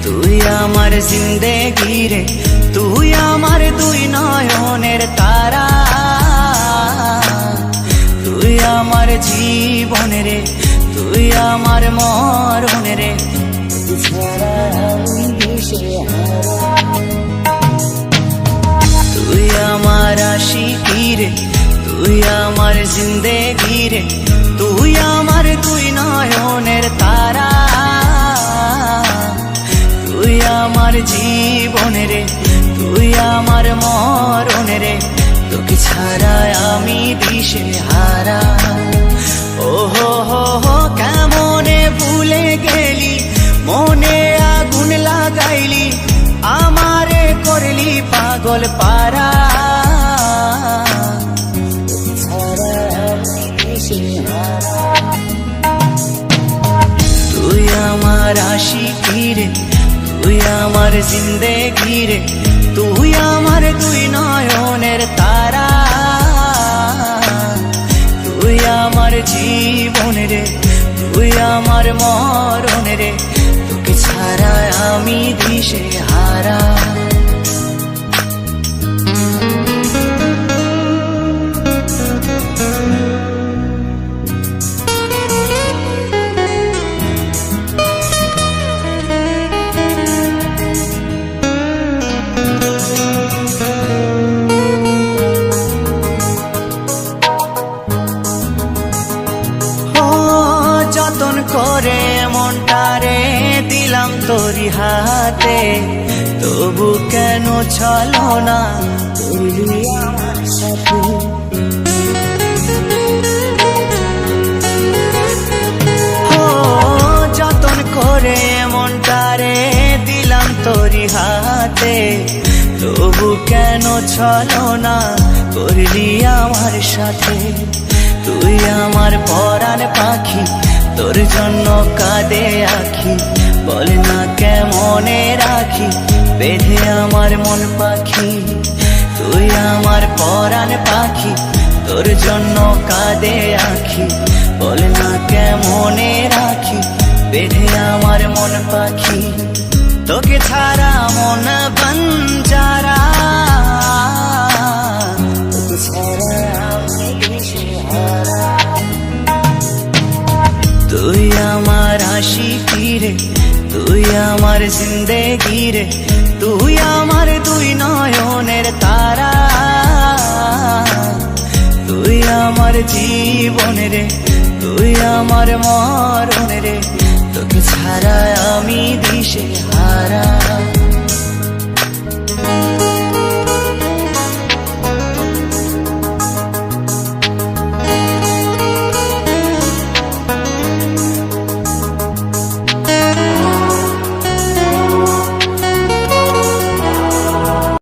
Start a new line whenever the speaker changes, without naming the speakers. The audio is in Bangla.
তুই আমার জিন্দেগি রে, তুই আমার দুই নয়নের তারা, তুই আমার জীবন রে, তুই আমার মরণ রে, তুই আমার আশিকি রে, তুই আমার জিন্দেগি রে, তুই আমার দুই নয়নের তারা, তুই আমার জীবন রে, তুই আমার মরণ রে, তোকে ছাড়া আমি দিশে হারা। ও হো হো হো কেমনে ভুলে গেলি, মনে আগুন লাগাইলি, আমারে করলি পাগল পারা, তুই আমার আশিকি রে, তুই আমার জিন্দেগি রে, তুই আমার দুই নয়নের তারা, তুই আমার জীবন রে, তুই আমার মরণ রে, তোকে ছাড়া আমি দিশে হারা। যতন করে মনটারে দিলাম তোরি হাতে, তবু কেন চলো না করলি আমার সাথে। যতন করে মনটারে দিলাম তোরি হাতে, তবু কেন চলো না করলি আমার সাথে। তুই আমার পরাণ পাখি, তোর জন্য কাঁদে আখি, বল না কেমনে রাখি বেঁধে আমার মন পাখি। তুই আমার পরাণ পাখি, তোর জন্য কাঁদে আখি, বল না কেমনে রাখি বেঁধে আমার মন পাখি। তোকে ছাড়া মন বঞ্জারা, তোকে ছাড়া আমি দিশেহারা। তুই আমার আশিকি রে, তুই আমার জিন্দেগি রে, তুই আমার দুই নয়নের তারা, তুই আমার জীবন রে, তুই আমার মরণ রে, তোকে ছাড়া আমি দিশে হারা।